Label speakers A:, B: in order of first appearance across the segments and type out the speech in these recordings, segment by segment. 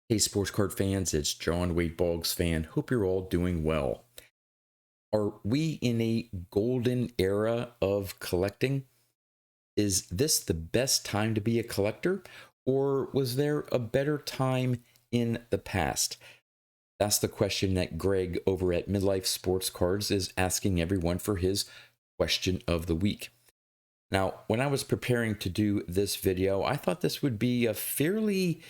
A: Hey, sports card fans, it's John Wade Boggs fan. Hope you're all doing well. Are we in a golden era of collecting? Is this the best time to be a collector, or was there a better time in the past? That's the question that Greg over at MidLife Sports Cards is asking everyone for his question of the week. Now, when I was preparing to do this video, I thought this would be a fairly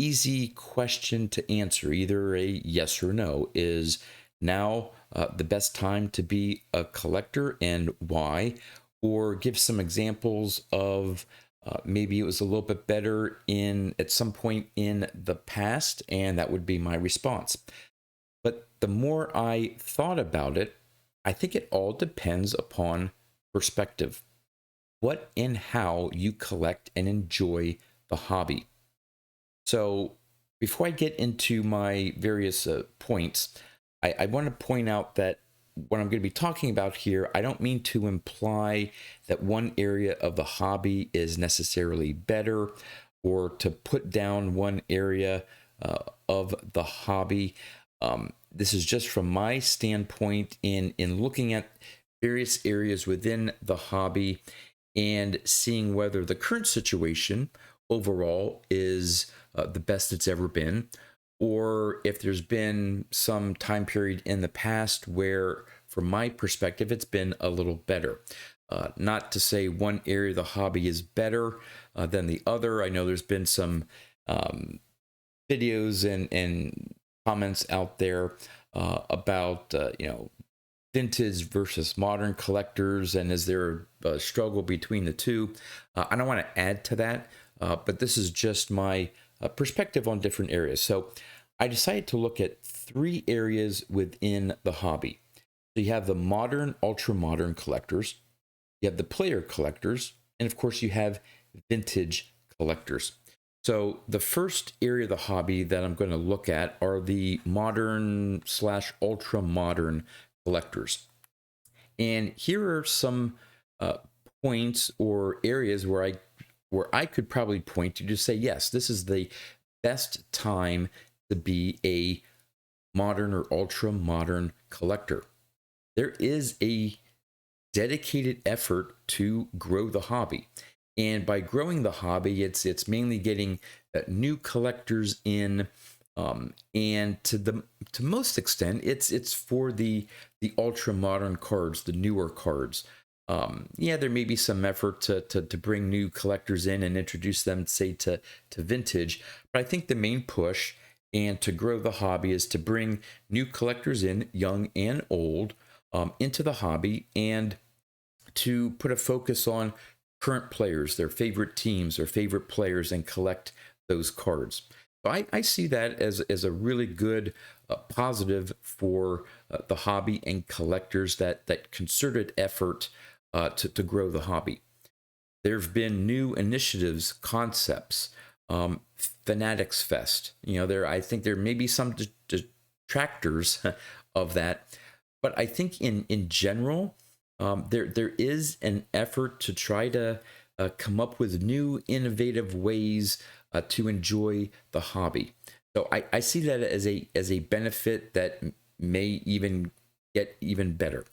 A: easy question to answer, either a yes or no. Is now the best time to be a collector and why? Or give some examples of maybe it was a little bit better in at some point in the past, and that would be my response. But the more I thought about it, I think it all depends upon perspective. What and how you collect and enjoy the hobby. So before I get into my various points, I want to point out that what I'm going to be talking about here, I don't mean to imply that one area of the hobby is necessarily better or to put down one area of the hobby. This is just from my standpoint in looking at various areas within the hobby and seeing whether the current situation overall is the best it's ever been, or if there's been some time period in the past where, from my perspective, it's been a little better. Not to say one area of the hobby is better than the other. I know there's been some videos and comments out there about vintage versus modern collectors, and is there a struggle between the two? I don't want to add to that, but this is just my perspective on different areas. So I decided to look at three areas within the hobby. So you have the modern, ultra modern collectors, you have the player collectors, and of course you have vintage collectors. So the first area of the hobby that I'm going to look at are the modern slash ultra modern collectors. And here are some points or areas where I could probably point to say, yes, this is the best time to be a modern or ultra modern collector. There is a dedicated effort to grow the hobby. And by growing the hobby, it's mainly getting new collectors in, and to most extent, it's for the ultra modern cards, the newer cards. Yeah, there may be some effort to bring new collectors in and introduce them, say, to vintage. But I think the main push and to grow the hobby is to bring new collectors in, young and old, into the hobby, and to put a focus on current players, their favorite teams, their favorite players, and collect those cards. So I see that as a really good positive for the hobby and collectors, that concerted effort to grow the hobby. There have been new initiatives, concepts, Fanatics Fest. I think there may be some detractors of that, but I think in general, there is an effort to try to come up with new innovative ways to enjoy the hobby. So I see that as a benefit that may even get even better.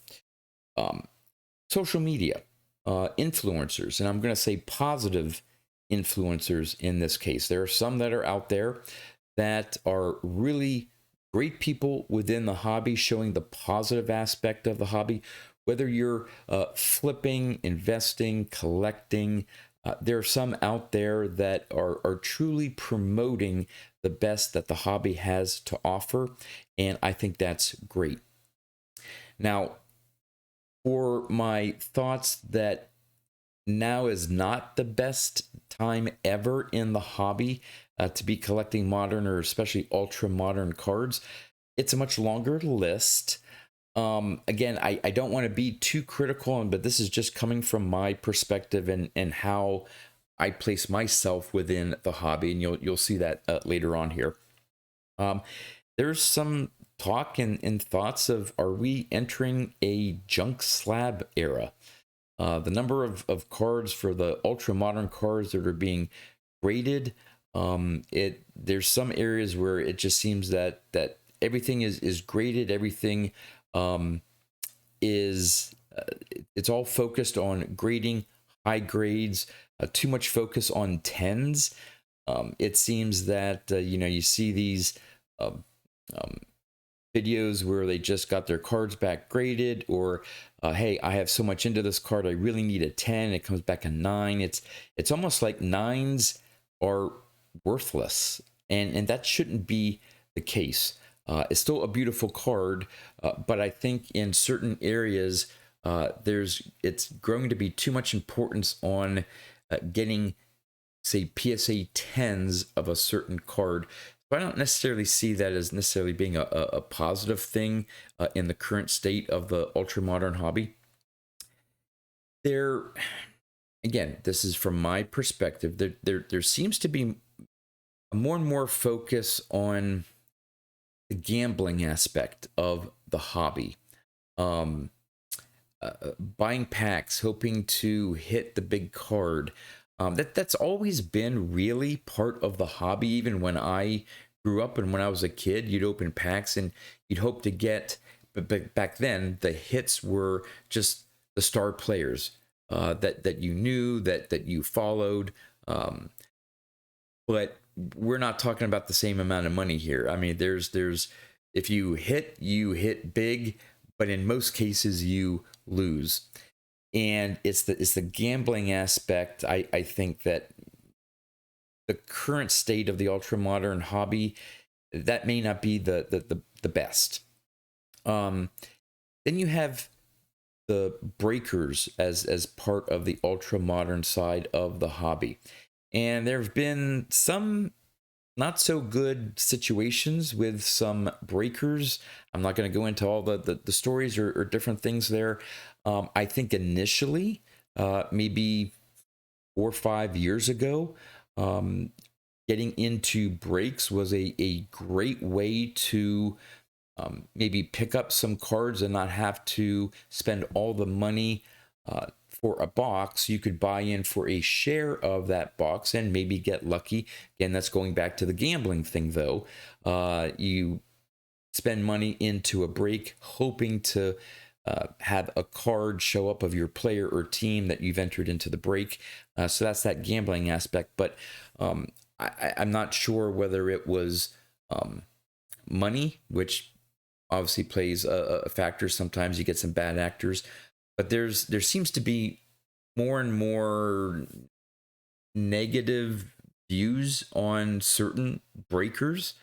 A: Social media, influencers, and I'm going to say positive influencers in this case. There are some that are out there that are really great people within the hobby, showing the positive aspect of the hobby. Whether you're flipping, investing, collecting, there are some out there that are truly promoting the best that the hobby has to offer, and I think that's great. Now, for my thoughts that now is not the best time ever in the hobby to be collecting modern or especially ultra modern cards, it's a much longer list. Again, I don't want to be too critical, but this is just coming from my perspective and how I place myself within the hobby, and you'll see that later on here. There's some talk and thoughts of, are we entering a junk slab era? The number of cards for the ultra modern cards that are being graded There's some areas where it just seems that everything is graded, everything is it's all focused on grading, high grades, too much focus on tens. It seems that you see these um, um, videos where they just got their cards back graded, or hey, I have so much into this card, I really need a 10. It comes back a 9. It's almost like nines are worthless, and that shouldn't be the case. It's still a beautiful card, but I think in certain areas it's growing to be too much importance on getting, say, PSA 10s of a certain card. So I don't necessarily see that as necessarily being a positive thing in the current state of the ultra modern hobby. There, again, this is from my perspective. There seems to be more and more focus on the gambling aspect of the hobby. Um, Buying packs, hoping to hit the big card. That's always been really part of the hobby. Even when I grew up and when I was a kid, you'd open packs and you'd hope to get. But back then, the hits were just the star players that you knew, that you followed. But we're not talking about the same amount of money here. I mean, there's if you hit big, but in most cases you lose. And it's the gambling aspect. I think that the current state of the ultra modern hobby, that may not be the best. Then you have the breakers as part of the ultra modern side of the hobby, and there have been some not so good situations with some breakers. I'm not going to go into all the stories or different things there. I think initially, maybe 4 or 5 years ago, um, getting into breaks was a great way to maybe pick up some cards and not have to spend all the money for a box. You could buy in for a share of that box and maybe get lucky. Again, that's going back to the gambling thing, though. You spend money into a break hoping to have a card show up of your player or team that you've entered into the break. So that's that gambling aspect. But I'm not sure whether it was money, which obviously plays a factor. Sometimes you get some bad actors, but there seems to be more and more negative views on certain breakers.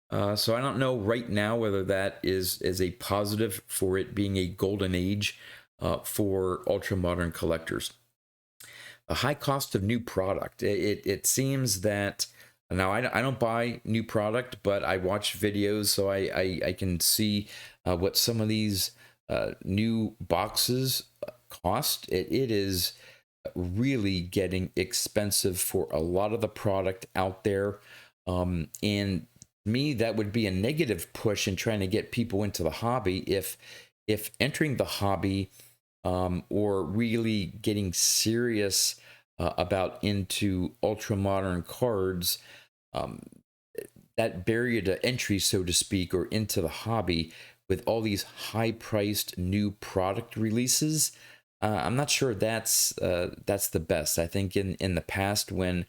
A: So I don't know right now whether that is a positive for it being a golden age for ultra modern collectors. A high cost of new product. It seems that now I don't buy new product, but I watch videos, so I can see what some of these new boxes cost. It is really getting expensive for a lot of the product out there. And me, that would be a negative push in trying to get people into the hobby. If entering the hobby or really getting serious about into ultra modern cards, that barrier to entry, so to speak, or into the hobby with all these high priced new product releases, I'm not sure that's the best. I think in the past, when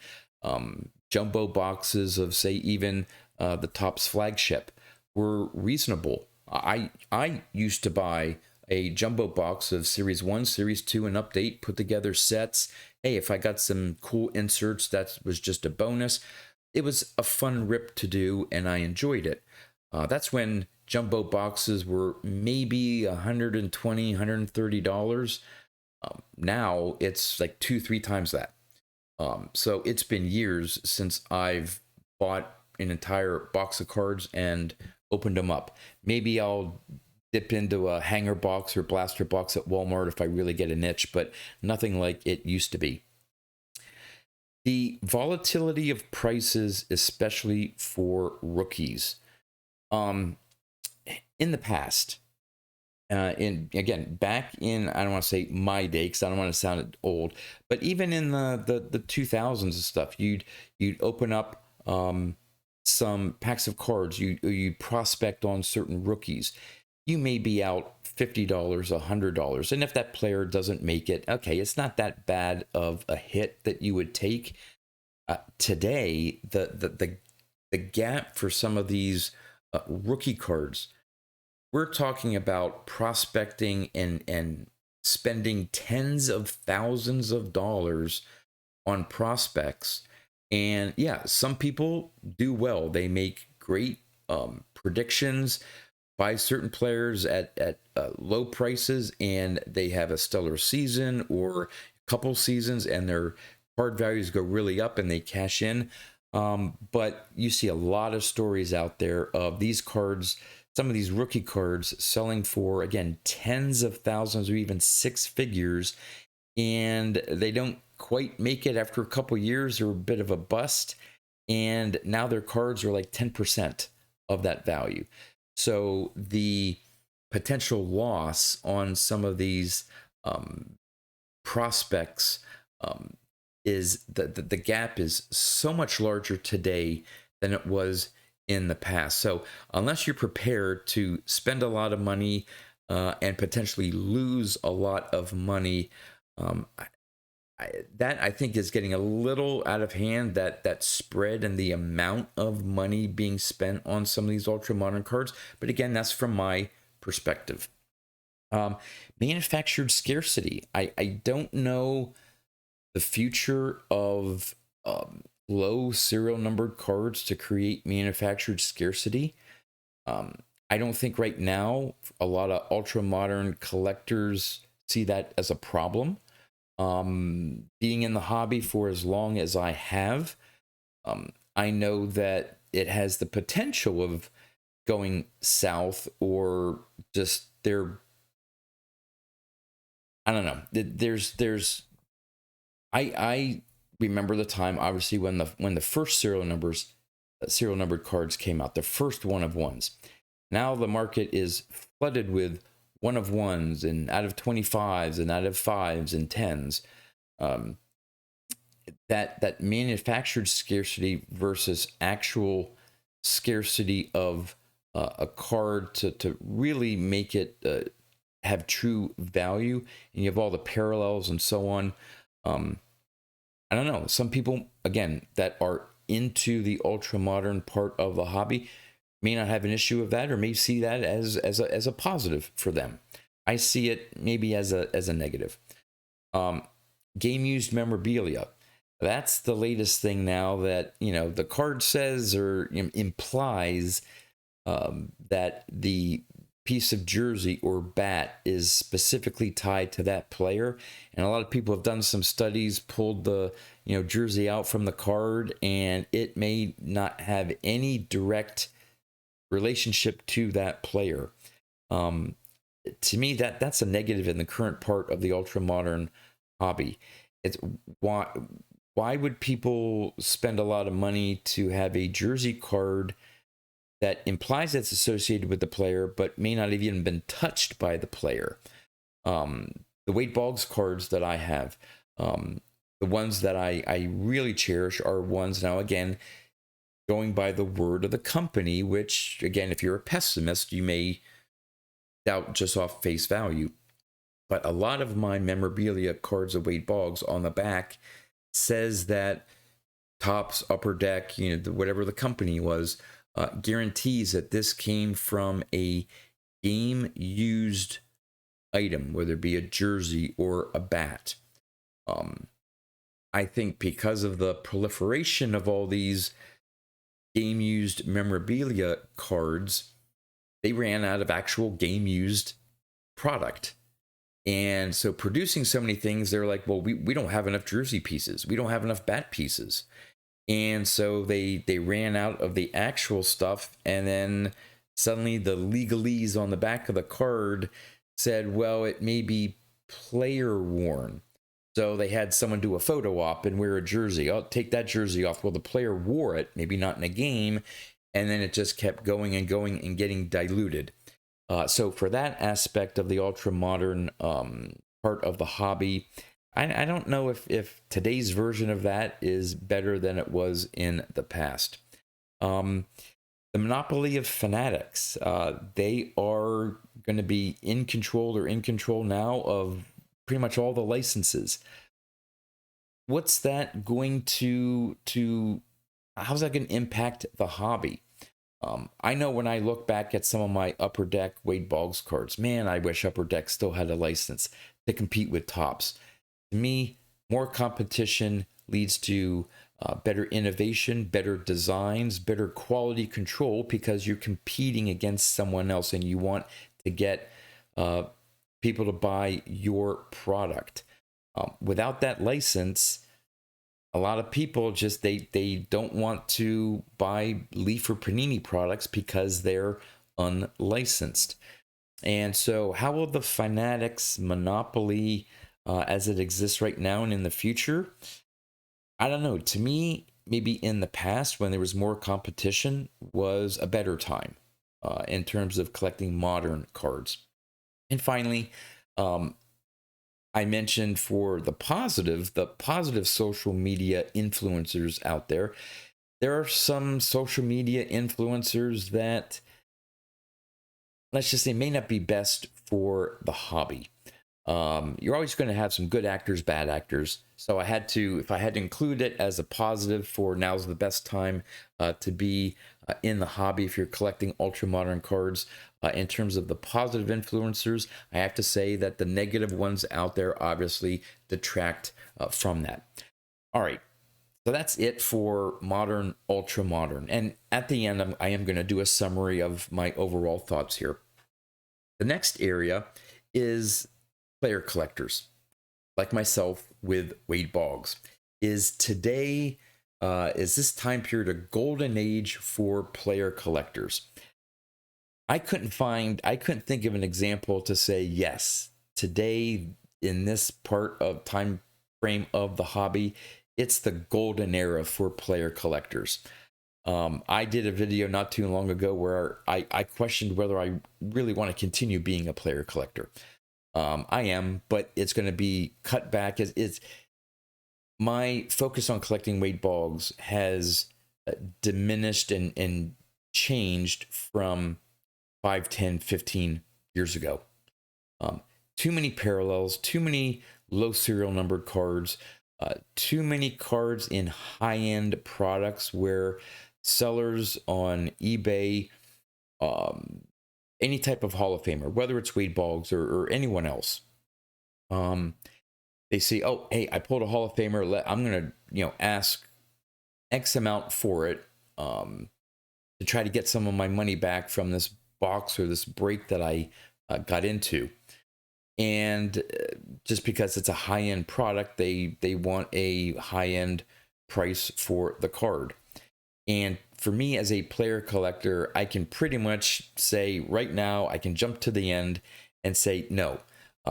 A: jumbo boxes of, say, even the Topps flagship were reasonable, I used to buy a jumbo box of Series 1, Series 2, and Update, put together sets. Hey, if I got some cool inserts, that was just a bonus. It was a fun rip to do, and I enjoyed it. That's when jumbo boxes were maybe $120, $130. Now it's like 2-3 times that. So it's been years since I've bought an entire box of cards and opened them up. Maybe I'll dip into a hanger box or blaster box at Walmart if I really get an itch, but nothing like it used to be. The volatility of prices, especially for rookies. In the past, back in, I don't want to say my day because I don't want to sound old, but even in the 2000s and stuff, you'd open up some packs of cards, you prospect on certain rookies, you may be out $50, $100. And if that player doesn't make it, okay, it's not that bad of a hit that you would take. Today, the gap for some of these rookie cards, we're talking about prospecting and spending tens of thousands of dollars on prospects. And yeah, some people do well. They make great predictions, buy certain players at low prices, and they have a stellar season or a couple seasons, and their card values go really up and they cash in. But you see a lot of stories out there of these cards, some of these rookie cards selling for, again, tens of thousands or even six figures, and they don't quite make it after a couple years. They're a bit of a bust, and now their cards are like 10% of that value. So the potential loss on some of these prospects is the gap is so much larger today than it was in the past. So unless you're prepared to spend a lot of money and potentially lose a lot of money, that I think is getting a little out of hand, that spread and the amount of money being spent on some of these ultra modern cards. But again, that's from my perspective. Manufactured scarcity. I don't know the future of low serial numbered cards to create manufactured scarcity. I don't think right now a lot of ultra modern collectors see that as a problem. Being in the hobby for as long as I have, I know that it has the potential of going south, or just I don't know. I remember the time, obviously, when the first serial numbered cards came out, the first one of ones. Now the market is flooded with one of ones and out of 25s and out of 5s and 10s. That manufactured scarcity versus actual scarcity of a card to really make it have true value, and you have all the parallels and so on. I don't know. Some people, again, that are into the ultra modern part of the hobby may not have an issue with that, or may see that as a positive for them. I see it maybe as a negative. Game used memorabilia. That's the latest thing now, that the card says or implies that the piece of jersey or bat is specifically tied to that player. And a lot of people have done some studies, pulled the jersey out from the card, and it may not have any direct relationship to that player. To me, that's a negative in the current part of the ultra modern hobby. It's why would people spend a lot of money to have a jersey card that implies it's associated with the player, but may not have even been touched by the player? The Wade Boggs cards that I have, the ones that I really cherish are ones, now again, going by the word of the company, which, again, if you're a pessimist, you may doubt just off face value. But a lot of my memorabilia cards of Wade Boggs, on the back says that Topps, Upper Deck, whatever the company was, guarantees that this came from a game used item, whether it be a jersey or a bat. I think because of the proliferation of all these game used memorabilia cards, they ran out of actual game used product. And so, producing so many things, they're like, well, we don't have enough jersey pieces, we don't have enough bat pieces. And so they ran out of the actual stuff, and then suddenly the legalese on the back of the card said, well, it may be player worn. So they had someone do a photo op and wear a jersey. I'll take that jersey off. Well, the player wore it, maybe not in a game, and then it just kept going and going and getting diluted. So for that aspect of the ultra modern part of the hobby, I don't know if today's version of that is better than it was in the past. Um, the monopoly of fanatics, they are going to be in control or in control now of pretty much all the licenses. What's that going to how's that going to impact the hobby? I know when I look back at some of my Upper Deck Wade Boggs cards, man, I wish Upper Deck still had a license to compete with Tops. To me, more competition leads to better innovation, better designs, better quality control, because you're competing against someone else and you want to get uh, people to buy your product. Without that license, a lot of people just they don't want to buy Leaf or Panini products because they're unlicensed. And so, how will the Fanatics monopoly, as it exists right now and in the future? I don't know. To me, maybe in the past when there was more competition was a better time in terms of collecting modern cards. And finally, um, I mentioned for the positive social media influencers out there. There are some social media influencers that, let's just say, may not be best for the hobby. You're always going to have some good actors, bad actors. So I had to, if I had to include it as a positive for now's the best time to be in the hobby if you're collecting ultra modern cards. In terms of the positive influencers, I have to say that the negative ones out there obviously detract from that. All right. So that's it for modern, ultra modern. And at the end, I am going to do a summary of my overall thoughts here. The next area is player collectors, like myself with Wade Boggs. Is today, is this time period a golden age for player collectors? I couldn't think of an example to say yes. Today, in this part of time frame of the hobby, it's the golden era for player collectors. I did a video not too long ago where I questioned whether I really want to continue being a player collector. I am, but it's going to be cut back. It's my focus on collecting Wade Boggs has diminished and changed from 5, 10, 15 years ago. Um, Too many parallels, too many low serial numbered cards, too many cards in high-end products where sellers on eBay, um, any type of Hall of Famer, whether it's Wade Boggs or anyone else, they say, "Oh, hey, I pulled a Hall of Famer. I'm gonna, ask X amount for it to try to get some of my money back from this box or this break that I got into." And just because it's a high end product, they want a high end price for the card. And for me as a player collector, I can pretty much say right now, I can jump to the end and say no.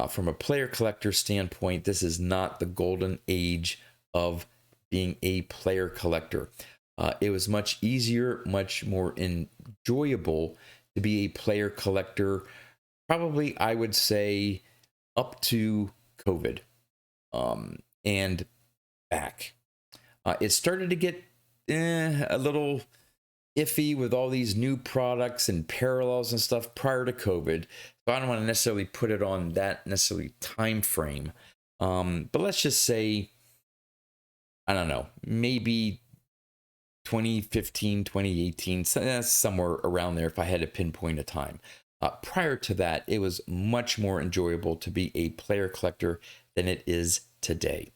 A: From a player collector standpoint, this is not the golden age of being a player collector. It was much easier, much more enjoyable to be a player collector. Probably, I would say, up to COVID and back. It started to get a little iffy with all these new products and parallels and stuff prior to COVID. So I don't want to necessarily put it on that necessarily time frame. But let's just say, I don't know, maybe 2015, 2018, somewhere around there if I had to pinpoint a time. Prior to that, it was much more enjoyable to be a player collector than it is today.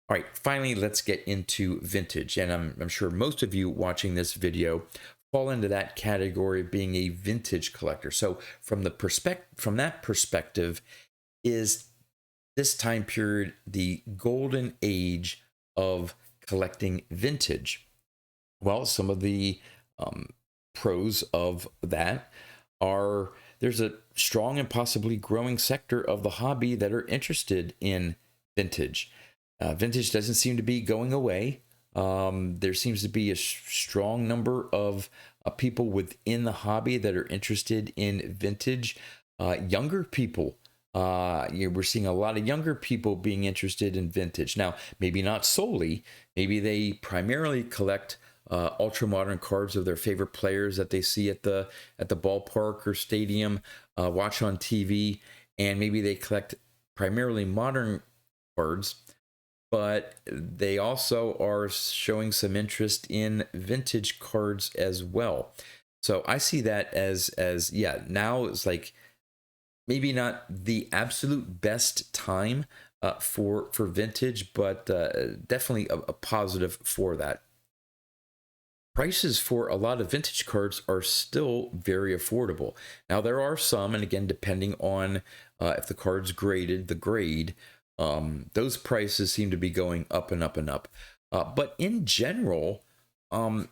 A: All right, finally, let's get into vintage. And I'm sure most of you watching this video fall into that category of being a vintage collector. So from that perspective, is this time period the golden age of collecting vintage? Well, some of the pros of that are there's a strong and possibly growing sector of the hobby that are interested in vintage. Vintage doesn't seem to be going away. There seems to be a strong number of people within the hobby that are interested in vintage. Younger people We're seeing a lot of younger people being interested in vintage. Now, maybe not solely, maybe they primarily collect ultra modern cards of their favorite players that they see at the ballpark or stadium, watch on TV, and maybe they collect primarily modern cards, but they also are showing some interest in vintage cards as well. So I see that as yeah, now it's like maybe not the absolute best time for vintage, but definitely a positive for that. Prices for a lot of vintage cards are still very affordable. Now there are some, and again, depending on if the card's graded, the grade, those prices seem to be going up and up and up. But in general, um,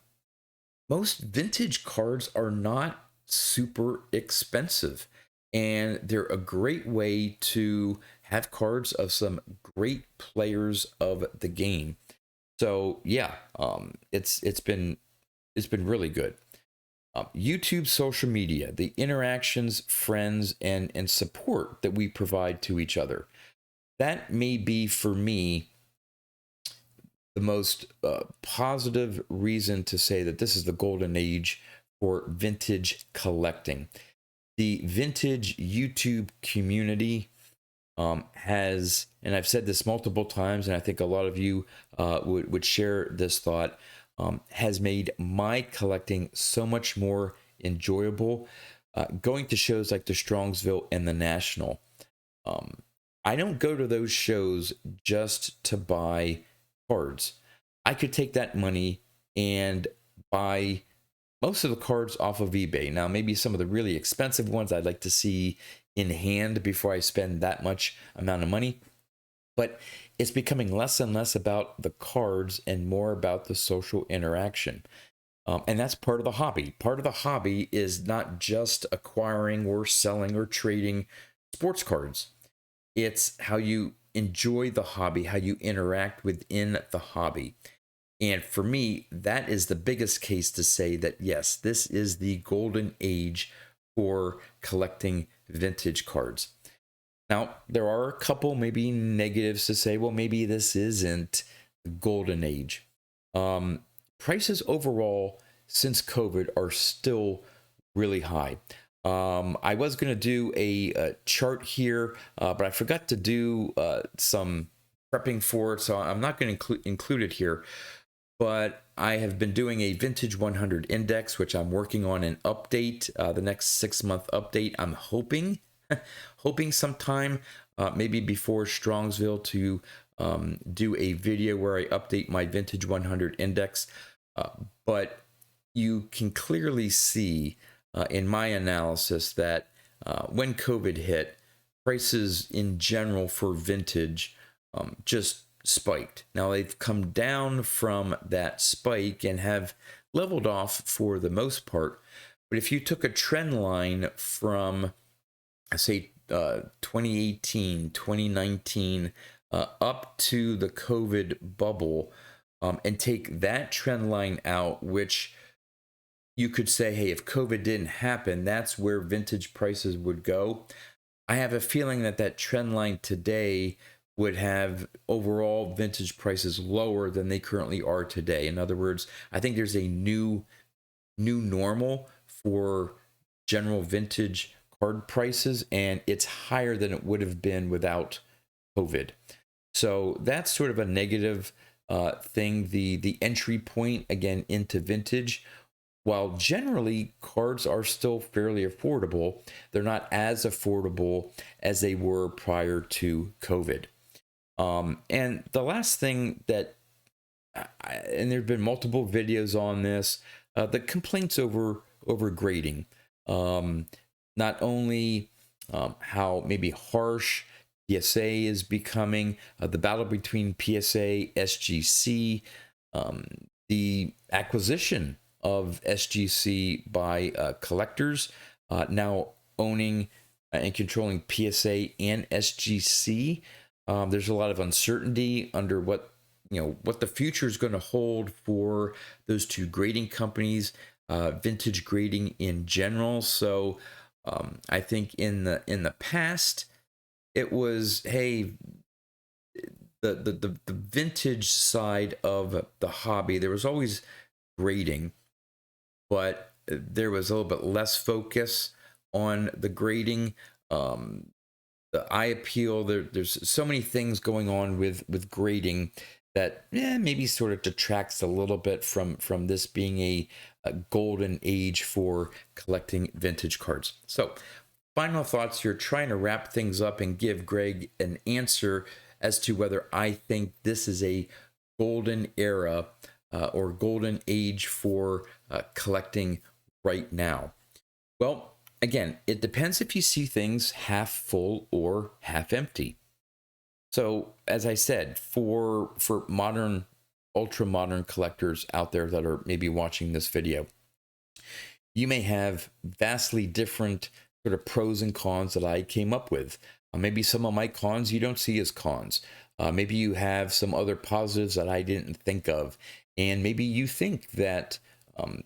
A: most vintage cards are not super expensive, and they're a great way to have cards of some great players of the game. So yeah, it's been really good. YouTube, social media, the interactions, friends, and support that we provide to each other. That may be for me the most positive reason to say that this is the golden age for vintage collecting. The vintage YouTube community has, and I've said this multiple times, and I think a lot of you would share this thought, has made my collecting so much more enjoyable. Going to shows like the Strongsville and the National. Um, I don't go to those shows just to buy cards. I could take that money and buy most of the cards off of eBay. Now, maybe some of the really expensive ones I'd like to see in hand before I spend that much amount of money. But it's becoming less and less about the cards and more about the social interaction. And that's part of the hobby. Part of the hobby is not just acquiring or selling or trading sports cards. It's how you enjoy the hobby, how you interact within the hobby. And for me, that is the biggest case to say that yes, this is the golden age for collecting vintage cards. Now, there are a couple maybe negatives to say, well, maybe this isn't the golden age. Prices overall since COVID are still really high. I was going to do a chart here, but I forgot to do some prepping for it, so I'm not going to include it here. But I have been doing a vintage 100 index, which I'm working on an update, the next 6-month update. I'm hoping sometime, maybe before Strongsville, to do a video where I update my vintage 100 index. But you can clearly see in my analysis that when COVID hit, prices in general for vintage just spiked. Now they've come down from that spike and have leveled off for the most part. But if you took a trend line from, say, 2018, 2019, up to the COVID bubble, and take that trend line out, which you could say, hey, if COVID didn't happen, that's where vintage prices would go. I have a feeling that that trend line today would have overall vintage prices lower than they currently are today. In other words, I think there's a new normal for general vintage card prices, and it's higher than it would have been without COVID. So that's sort of a negative thing. The entry point again into vintage, while generally cards are still fairly affordable, they're not as affordable as they were prior to COVID. And the last thing that, and there have been multiple videos on this, the complaints over grading. Not only how maybe harsh PSA is becoming, the battle between PSA, SGC, the acquisition of SGC by collectors, now owning and controlling PSA and SGC. There's a lot of uncertainty under what the future is going to hold for those two grading companies, vintage grading in general. So I think in the past, it was, hey, the vintage side of the hobby, there was always grading, but there was a little bit less focus on the grading. The eye appeal, there's so many things going on with grading that maybe sort of detracts a little bit from this being a golden age for collecting vintage cards. So final thoughts here, trying to wrap things up and give Graig an answer as to whether I think this is a golden era or golden age for collecting right now. Well, again, it depends if you see things half full or half empty. So, as I said, for modern, ultra modern collectors out there that are maybe watching this video, you may have vastly different sort of pros and cons that I came up with. Maybe some of my cons you don't see as cons. Maybe you have some other positives that I didn't think of, and maybe you think that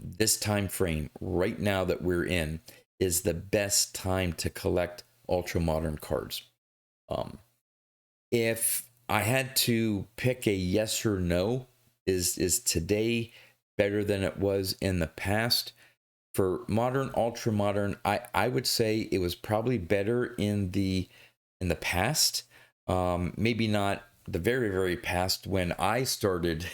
A: this time frame right now that we're in is the best time to collect ultra modern cards. If I had to pick a yes or no, is today better than it was in the past? For modern, ultra modern, I would say it was probably better in the past. Maybe not the very, very past when I started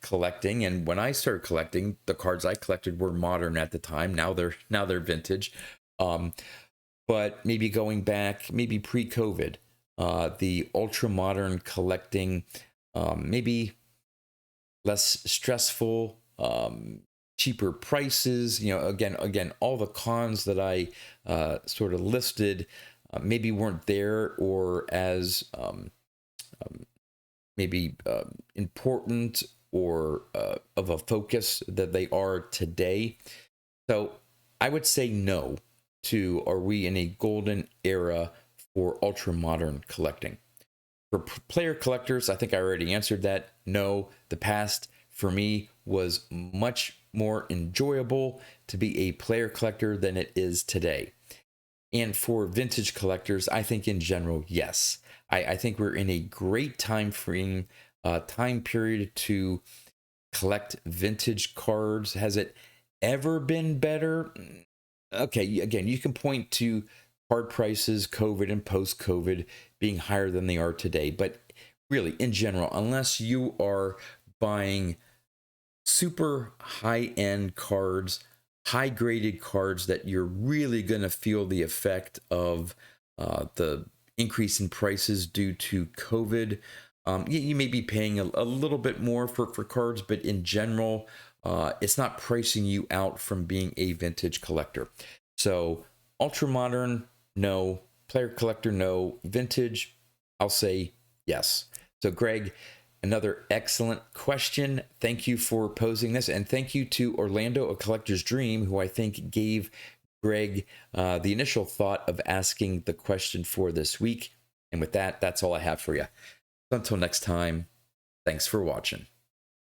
A: collecting. And when I started collecting, the cards I collected were modern at the time. Now they're vintage. But maybe going back, maybe pre-COVID, the ultra modern collecting, maybe less stressful, cheaper prices. Again, all the cons that I sort of listed maybe weren't there or as maybe important or of a focus that they are today. So I would say no to, are we in a golden era for ultra modern collecting? For player collectors, I think I already answered that. No, the past for me was much more enjoyable to be a player collector than it is today. And for vintage collectors, I think in general, yes. I think we're in a great time frame, time period to collect vintage cards. Has it ever been better? Okay, again, you can point to card prices, COVID and post-COVID being higher than they are today. But really, in general, unless you are buying super high-end cards, high-graded cards that you're really going to feel the effect of the increase in prices due to COVID, you may be paying a little bit more for cards, but in general, it's not pricing you out from being a vintage collector. So ultra modern, no. Player collector, no. Vintage, I'll say yes. So Graig, another excellent question. Thank you for posing this. And thank you to Orlando, A Collector's Dream, who I think gave Graig the initial thought of asking the question for this week. And with that, that's all I have for you. Until next time, thanks for watching.